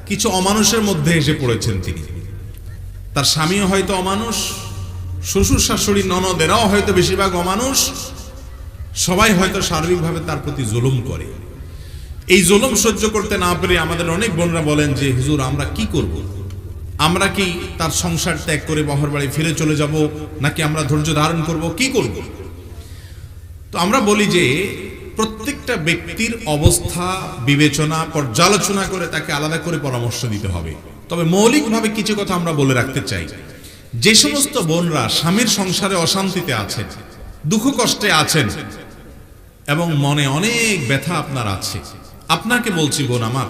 কিছু অমানুষের মধ্যে এসে পড়েছেন তিনি। তার স্বামীও হয়তো অমানুষ, শ্বশুর শাশুড়ি ননদেরাও হয়তো বেশিরভাগ অমানুষ, সবাই হয়তো সার্বিকভাবে তার প্রতি জুলুম করে। এই জুলুম সহ্য করতে না পেরে আমাদের অনেক বোনরা বলেন যে হুজুর আমরা কি করব, আমরা কি তার সংসার ত্যাগ করে বাহর বাড়ি ফিরে চলে যাব, নাকি আমরা ধৈর্য ধারণ করব, কি করব? তো আমরা বলি যে প্রত্যেকটা ব্যক্তির অবস্থা বিবেচনা পর্যালোচনা করে তাকে আলাদা করে পরামর্শ দিতে হবে। তবে মৌলিকভাবে কিছু কথা আমরা বলে রাখতে চাই। যে সমস্ত বোনরা স্বামীর সংসারে অশান্তিতে আছেন, দুঃখ কষ্টে আছেন এবং মনে অনেক ব্যথা আপনার আছে, আপনাকে বলছি বোন আমার,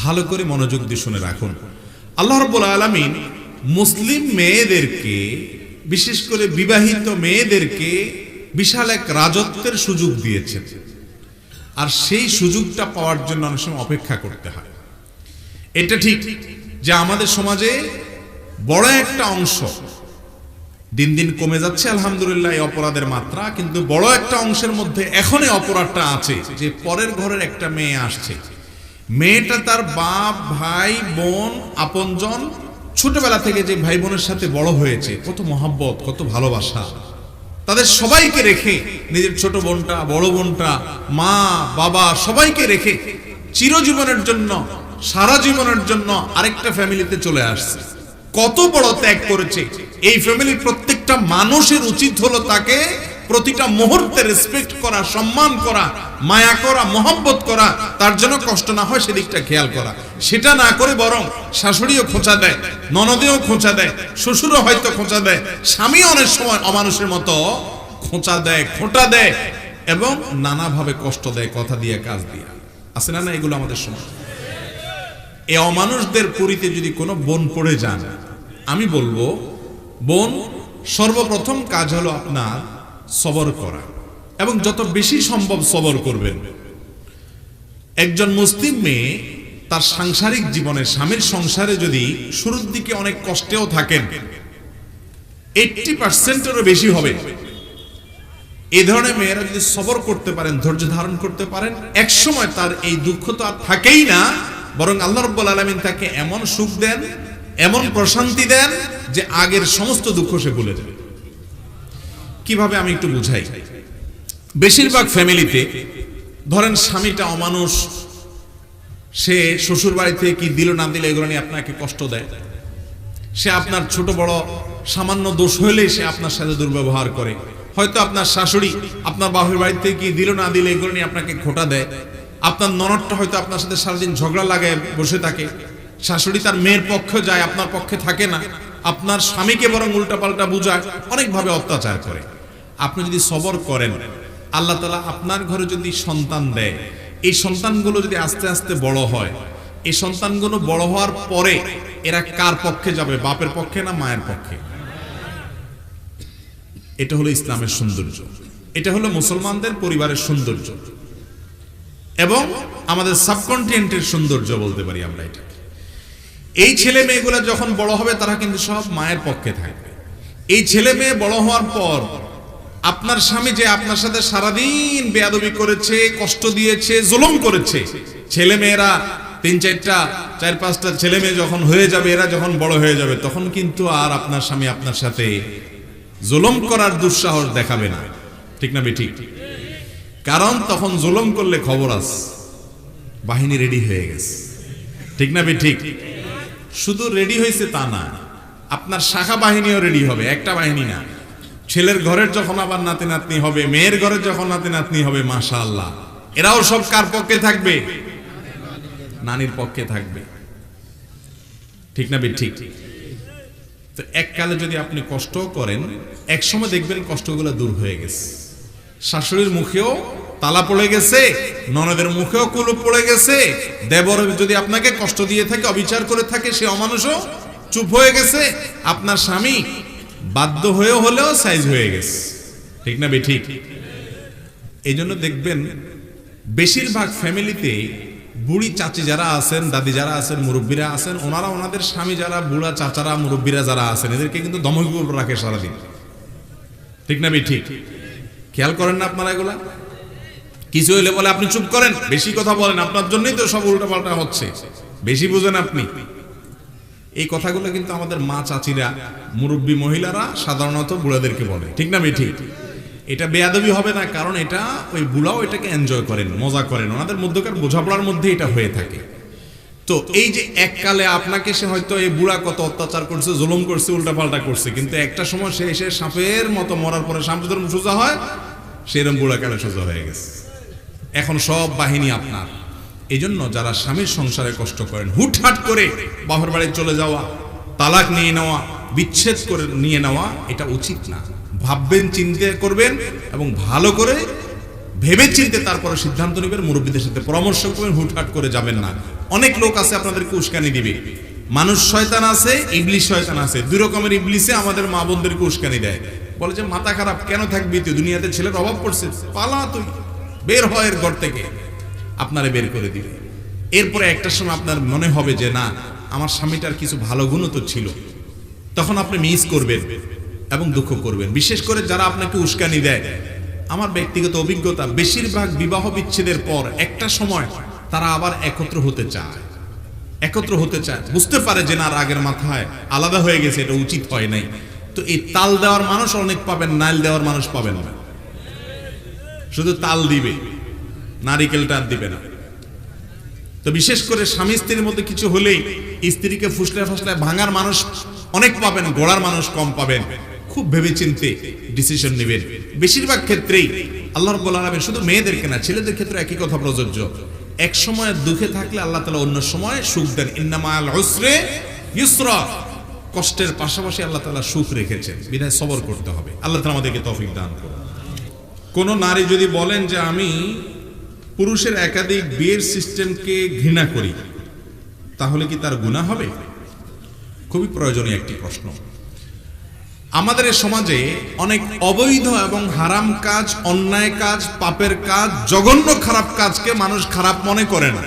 ভালো করে মনোযোগ দিয়ে শুনে রাখুন। আল্লাহ রাব্বুল আলামিন মুসলিম মেয়েদেরকে, বিশেষ করে বিবাহিত মেয়েদেরকে বিশাল এক রাজত্বের সুযোগ দিয়েছেন। আর সেই সুযোগটা পাওয়ার জন্য অনেক সময় অপেক্ষা করতে হয়। এটা ঠিক যে আমাদের সমাজে বড় একটা অংশ দিন দিন কমে যাচ্ছে আলহামদুলিল্লাহ এই অপরাধের মাত্রা, কিন্তু বড় একটা অংশের মধ্যে এখনই অপরাধটা আছে যে পরের ঘরের একটা মেয়ে আসছে, মেয়েটা তার বাপ ভাই বোন আপনজন ছোটবেলা থেকে যে ভাই বোনের সাথে বড় হয়েছে, কত মহাব্বত কত ভালোবাসা, তাদের সবাইকে রেখে, নিজের ছোট বোনটা বড় বোনটা মা বাবা সবাইকে রেখে চিরজীবনের জন্য সারা জীবনের জন্য আরেকটা ফ্যামিলিতে চলে আসছে। কত বড় ত্যাগ করেছে। এই ফ্যামিলির প্রত্যেকটা মানুষের উচিত হলো তাকে প্রতিটা মুহূর্তে রেসপেক্ট করা, সম্মান করা, মায়া করা, মহব্বত করা, তার জন্য কষ্ট না হয় সেদিকটা খেয়াল করা। সেটা না করে বরং শাশুড়িও খোঁচা দেয়, ননদেও খোঁচা দেয়, শ্বশুরও হয়তো খোঁচা দেয়, স্বামী অনেক সময় অমানুষের মতো খোঁচা দেয়, খোঁটা দেয় এবং নানাভাবে কষ্ট দেয়, কথা দিয়ে কাজ দিয়ে। আছে না এগুলো আমাদের সমাজ? এই অমানুষদের পুরীতে যদি কোনো বোন পড়ে যান, আমি বলবো বোন সর্বপ্রথম কাজ হলো আপনার সবর করা, এবং যত বেশি সম্ভব সবর করবেন। একজন মুসলিম মেয়ে তার সাংসারিক জীবনে স্বামীর সংসারে যদি শুরুর দিকে অনেক কষ্টেও থাকেন, 80%-এরও বেশি হবে। এই ধরনের মেয়েরা যদি সবর করতে পারেন, ধৈর্য ধারণ করতে পারেন, একসময় তার এই দুঃখ তো আর থাকেই না, বরং আল্লাহ রাব্বুল আলামিন তাকে এমন সুখ দেন, এমন প্রশান্তি দেন যে আগের সমস্ত দুঃখ সে ভুলে যাবে। কিভাবে আমি একটু বুঝাই। বেশিরভাগ ফ্যামিলিতে ধরেন স্বামীটা অমানুষ, সে শ্বশুর বাড়িতে কি দিল না দিল এগুলো নিয়ে আপনাকে কষ্ট দেয়, সে আপনার ছোট বড় সামান্য দোষ হইলে সে আপনার সাথে দুর্ব্যবহার করে, হয়তো আপনার শাশুড়ি আপনার বাপের বাড়িতে কি দিল না দিল এগুলো নিয়ে আপনাকে খোঁটা দেয়, আপনার ননদটা হয়তো আপনার সাথে সারাদিন ঝগড়া লাগায় বসে থাকে, শাশুড়ি তার মেয়ের পক্ষে যায়, আপনার পক্ষে থাকে না, আপনার স্বামীকে বরং উল্টাপাল্টা বুঝায়, অনেকভাবে অত্যাচার করে। আপনি যদি সবর করেন, আল্লাহ তাআলা আপনার ঘরে যদি সন্তান দেয়, এই সন্তানগুলো যদি আস্তে আস্তে বড় হয়, এই সন্তানগুলো বড় হওয়ার পরে এরা কার পক্ষে যাবে, বাপের পক্ষে না মায়ের পক্ষে? এটা হলো ইসলামের সৌন্দর্য, এটা হলো মুসলমানদের পরিবারের সৌন্দর্য এবং আমাদের সাবকন্টিনেন্টের সৌন্দর্য বলতে পারি আমরা এটা। এই ছেলে মেয়েগুলো যখন বড় হবে তারা কিন্তু সব মায়ের পক্ষে থাকবে। এই ছেলে মেয়ে বড় হওয়ার পর আপনার স্বামী যে আপনার সাথে সারাদিন বেয়াদবি করেছে, কষ্ট দিয়েছে, জুলুম করেছে, ছেলে মেয়েরা 3-4টা 4-5টা ছেলে মেয়ে যখন হয়ে যাবে, এরা যখন বড় হয়ে যাবে, তখন কিন্তু আর আপনার স্বামী আপনার সাথে জুলুম করার দুঃসাহস দেখাবে না। ঠিক না বেঠিক? কারণ তখন জুলুম করলে খবর আছে, বাহিনী রেডি হয়ে গেছে। ঠিক না বেঠিক? শুধু রেডি হয়েছে তা না, আপনার শাখা বাহিনীও রেডি হবে, একটা বাহিনী না। ছেলের ঘরের যখন আবার নাতি নাতনি হবে, মেয়ের ঘরের যখন নাতি নাতনি হবে, মাশাআল্লাহ, এরাও সব কার পক্ষে থাকবে? নানির পক্ষে থাকবে। ঠিক না বেঠিক? তো এককালে যদি আপনি কষ্ট করেন, এক সময় দেখবেন কষ্টগুলো দূর হয়ে গেছে, শাশুড়ির মুখেও তালা পড়ে গেছে, ননদের মুখেও কুলুপ পড়ে গেছে, দেবর যদি আপনাকে কষ্ট দিয়ে থাকে, অবিচার করে থাকে, সে অমানুষও চুপ হয়ে গেছে, আপনার স্বামী বাধ্য হয়েও হলেও সাইজ হয়ে গেছে। ঠিক না বেঠিক? এই জন্য দেখবেন বেশিরভাগ ফ্যামিলিতে বুড়ি চাচি যারা আছেন, দাদি যারা আছেন, মুরব্বীরা আছেন, ওনারা ওনাদের স্বামী যারা বুড়া চাচারা মুরব্বীরা যারা আছেন, এদেরকে কিন্তু দমক রাখে সারাদিন। ঠিক না বেঠিক? খেয়াল করেন না আপনারা এগুলা? কিছু হইলে বলে আপনি চুপ করেন, বেশি কথা বলেন, আপনার জন্যই তো সব উল্টাপাল্টা হচ্ছে। বেশি বুঝেন আপনি। এই কথাগুলো কিন্তু আমাদের মা চাচিরা, মুরব্বী মহিলারা সাধারণত বুড়াদেরকে বলে, ঠিক না বেঠিক? এটা বেয়াদবি হবে না, কারণ এটা ওই বুড়াও এটাকে এনজয় করেন, মজা করেন, ওনাদের মধ্যকার বোঝাপড়ার মধ্যে এটা হয়ে থাকে। তো এই যে এককালে আপনাকে সে হয়তো এই বুড়া কত অত্যাচার করছে, জুলুম করছে, উল্টাপাল্টা করছে, কিন্তু একটা সময় সে এসে সাপের মতো মরার পরে সাপ যেরকম সোজা হয় সেরকম বুড়া কালে সোজা হয়ে গেছে। এখন সব বাহিনী আপনার। এই জন্য যারা স্বামীর সংসারে কষ্ট করেন, হুটহাট করে বাপের বাড়ি চলে যাওয়া, তালাক নিয়ে নেওয়া, বিচ্ছেদ করে নিয়ে নেওয়া, এটা উচিত না। ভাববেন, চিন্তা করবেন এবং ভালো করে ভেবে চিন্তে তারপরে সিদ্ধান্ত নেবেন, মুরব্বীদের সাথে পরামর্শ করবেন, হুটহাট করে যাবেন না। অনেক লোক আছে আপনাদেরকে উস্কানি দিবে। মানুষ শয়তান আছে, ইবলিশ শয়তান আছে। দুই রকমের ইবলিশে আমাদের মা বোনদেরকে উস্কানি দেয়, বলে যে মাথা খারাপ, কেন থাকবি তুই, দুনিয়াতে ছেলের অভাব পড়ছে, পালা তুই, বের হয় এর ঘর থেকে, আপনারে বের করে দিবে। এরপরে একটা সময় আপনার মনে হবে যে না, আমার স্বামীটার কিছু ভালো গুণও তো ছিল, তখন আপনি মিস করবেন এবং দুঃখ করবেন। বিশেষ করে যারা আপনাকে উস্কানি দেয়, আমার ব্যক্তিগত অভিজ্ঞতা, বেশিরভাগ বিবাহ বিচ্ছেদের পর একটা সময় তারা আবার একত্র হতে চায়, বুঝতে পারে যে না, রাগের মাথায় আলাদা হয়ে গেছে, এটা উচিত হয় নাই। তো এই তাল দেওয়ার মানুষ অনেক পাবেন, নাইল দেওয়ার মানুষ পাবেন না। শুধু তাল দিবে, নারিকেলটা আর দিবে না। তো বিশেষ করে স্বামী স্ত্রীর মধ্যে কিছু হলেই স্ত্রীকে ফুসলায় ফুসলায় ভাঙার মানুষ অনেক পাবেন, গোড়ার মানুষ কম পাবেন। খুব ভেবেচিন্তে ডিসিশন নেবেন। বেশিরভাগ ক্ষেত্রেই আল্লাহ রাব্বুল আলামিন, শুধু মেয়েদেরকে না, ছেলেদের ক্ষেত্রে একই কথা প্রযোজ্য। এক সময় দুঃখে থাকলে আল্লাহ তাআলা অন্য সময় সুখ দেন। ইন্না মাআল উসরি ইউসরা, কষ্টের পাশাপাশি আল্লাহ তাআলা সুখ রেখেছেন, বিধায় সবর করতে হবে। আল্লাহ তাআলা আমাদেরকে তৌফিক দান করুন। কোন নারী যদি বলেন যে আমি পুরুষের একাধিক বিয়ের সিস্টেমকে ঘৃণা করি, তাহলে কি তার গুনাহ হবে? খুবই প্রয়োজনীয় একটি প্রশ্ন। আমাদের এই সমাজে অনেক অবৈধ এবং হারাম কাজ, অন্যায় কাজ, পাপের কাজ, জঘন্য খারাপ কাজকে মানুষ খারাপ মনে করে না।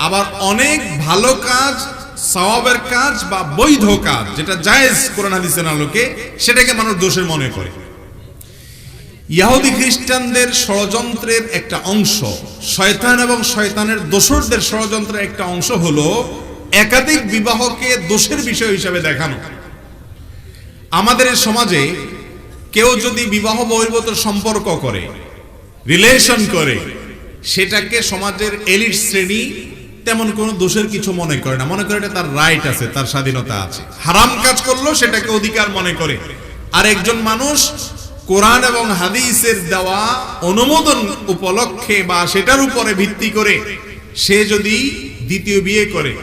আবার অনেক ভালো কাজ, সওয়াবের কাজ বা বৈধ কাজ, যেটা জায়েজ কোরআন হাদিসের আলোকে, সেটাকে মানুষ দোষের মনে করে। ইহুদি খ্রিস্টানদের ষড়যন্ত্রের একটা অংশ, শয়তান এবং শয়তানের দোসরদের ষড়যন্ত্রের একটা অংশ হলো একাধিক বিবাহকে দোষের বিষয় হিসেবে দেখানো। আমাদের সমাজে কেউ যদি বিবাহ বহির্ভূত সম্পর্ক করে, রিলেশন করে, সেটাকে সমাজের এলিট শ্রেণী তেমন কোনো দোষের কিছু মনে করে না, মনে করে এটা তার রাইট আছে, তার স্বাধীনতা আছে। হারাম কাজ করলো সেটাকে অধিকার মনে করে। আর একজন মানুষ কোরআন এবং হাদিসের দেওয়া অনুমোদন উপলক্ষে বা সেটার উপরে ভিত্তি করে সে যদি দ্বিতীয় বিয়ে করে,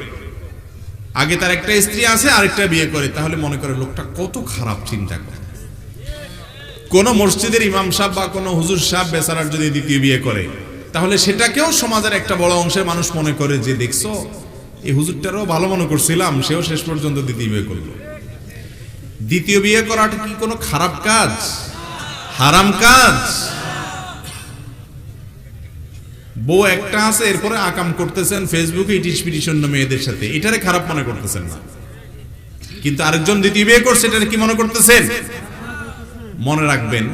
আগে তার একটা স্ত্রী আছে, আরেকটা বিয়ে করে, তাহলে মনে করে লোকটা কত খারাপ। চিন্তা করে, কোন মসজিদের ইমাম সাহেব বা কোন হুজুর সাহেব বেচারার যদি দ্বিতীয় বিয়ে করে, তাহলে সেটাকেও সমাজের একটা বড় অংশের মানুষ মনে করে যে দেখছো, এই হুজুরটারও ভালো মনে করছিলাম, সেও শেষ পর্যন্ত দ্বিতীয় বিয়ে করলো। দ্বিতীয় বিয়ে করাটা কি কোনো খারাপ কাজ, হারাম কাজ? বউ একটা আছে, এরপরে আকাম করতেছেন ফেসবুকে ইটিশ পিটিশন মেয়েদের সাথে, এটারে খারাপ মনে করতেছেন না, কিন্তু আরেকজন দ্বিতীয় বিয়ে করছে, এটারে কি মনে করতেছেন? মনে রাখবেন,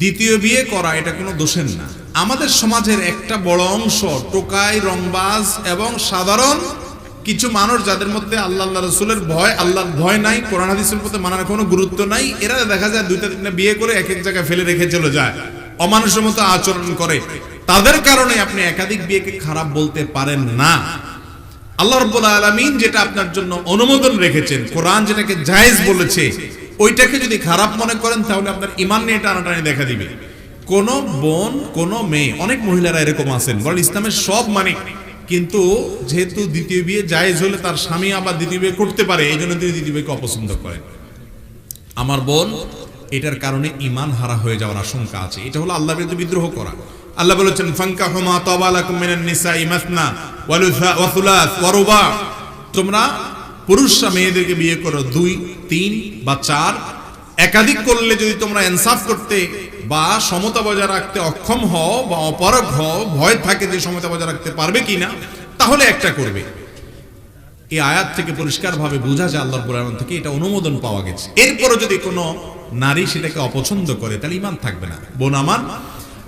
দ্বিতীয় বিয়ে করা এটা কোনো দোষের না। আমাদের সমাজের একটা বড় অংশ টোকাই, রংবাজ এবং সাধারণ কিছু মানুষ, যাদের মধ্যে আল্লাহ রাসূলের ভয়, আল্লাহর ভয় নাই, কোরআন হাদিসের প্রতি মানার কোনো গুরুত্ব নাই, এরা দেখা যায় দুইটা তিনটা বিয়ে করে এক এক জায়গায় ফেলে রেখে চলে যায়, অমানুষের মতো আচরণ করে। তাদের কারণে আপনি একাধিক বিয়েকে খারাপ বলতে পারেন না। আল্লাহ রাব্বুল আলামিন যেটা আপনার জন্য অনুমোদন রেখেছেন, কোরআন যেটাকে জায়েজ বলেছে, ওইটাকে যদি খারাপ মনে করেন, তাহলে আপনার ঈমান নিয়ে টানাটানি দেখা দিবে। কোন বোন, কোন মেয়ে, অনেক মহিলারা এরকম আছেন, বলেন ইসলামের সব মানে, কিন্তু যেহেতু দ্বিতীয় বিয়ে জায়েজ হলে তার স্বামী আবার দ্বিতীয় বিয়ে করতে পারে, এই জন্য তিনি দ্বিতীয় বিয়েকে অপছন্দ করেন। আমার বোন, এটার কারণে ঈমান হারা হয়ে যাওয়ার আশঙ্কা আছে। এটা হলো আল্লাহর বিরুদ্ধে বিদ্রোহ করা। আল্লাহ বলেছেন, ফানকাহু মা তাবা লাকুম মিনান নিসাই মাসনা ওয়া থুলাস ওয়া রুবা, তোমরা পুরুষরা মেয়েদেরকে বিয়ে করো 2, 3 বা 4। একাধিক করলে যদি তোমরা ইনসাফ করতে বা সমতা বজায় রাখতে অক্ষম হও বা অপারগ হও, ভয় থাকে যে সমতা বজায় রাখতে পারবে কিনা, তাহলে একটা করবে। এই আয়াত থেকে পরিষ্কারভাবে বোঝা যায় আল্লাহর কোরআন থেকে এটা অনুমোদন পাওয়া গেছে। এরপরে যদি কোনো নারী সেটাকে অপছন্দ করে, তাহলে ঈমান থাকবে না। বোন আমার,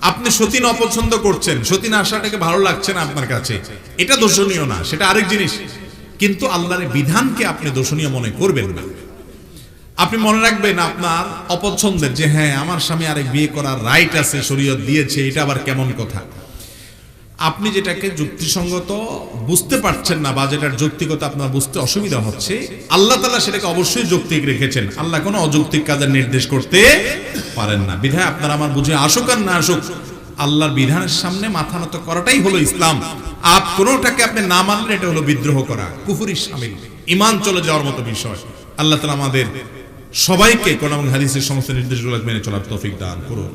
আপনি সতীন অপছন্দ করছেন, সতীন আসাটাকে ভালো লাগছে না আপনার কাছে, এটা দোষণীয় না, সেটা আরেক জিনিস। কিন্তু আল্লাহর বিধানকে আপনি দোষণীয় মনে করবেন না। আপনি মনে রাখবেন আপনার অপছন্দের যে হ্যাঁ আমার স্বামী আরেক বিয়ে করার রাইট আছে, শরীয়ত দিয়েছে, এটা আবার কেমন কথা। আপনি যেটাকে যুক্তিসঙ্গত বুঝতে পারছেন না বা যেটার যৌক্তিকতা আপনার বুঝতে অসুবিধা হচ্ছে, আল্লাহ তাআলা সেটাকে অবশ্যই যৌক্তিক রেখেছেন। আল্লাহ কোনো অযৌক্তিক কাজের নির্দেশ করতে পারেন না। বিধায় আপনার আমার বুঝে আসুক আর না আসুক, আল্লাহর বিধানের সামনে মাথা নত করাটাই হলো ইসলাম। কোনোটাকে আপনি না মানলে এটা হলো বিদ্রোহ করা, কুফরি শামিল, ঈমান চলে যাওয়ার মতো বিষয়। আল্লাহ তাআলা আমাদের সবাইকে কোরআন এবং হাদিসের সমস্ত নির্দেশগুলো মেনে চলার তৌফিক দান করুন।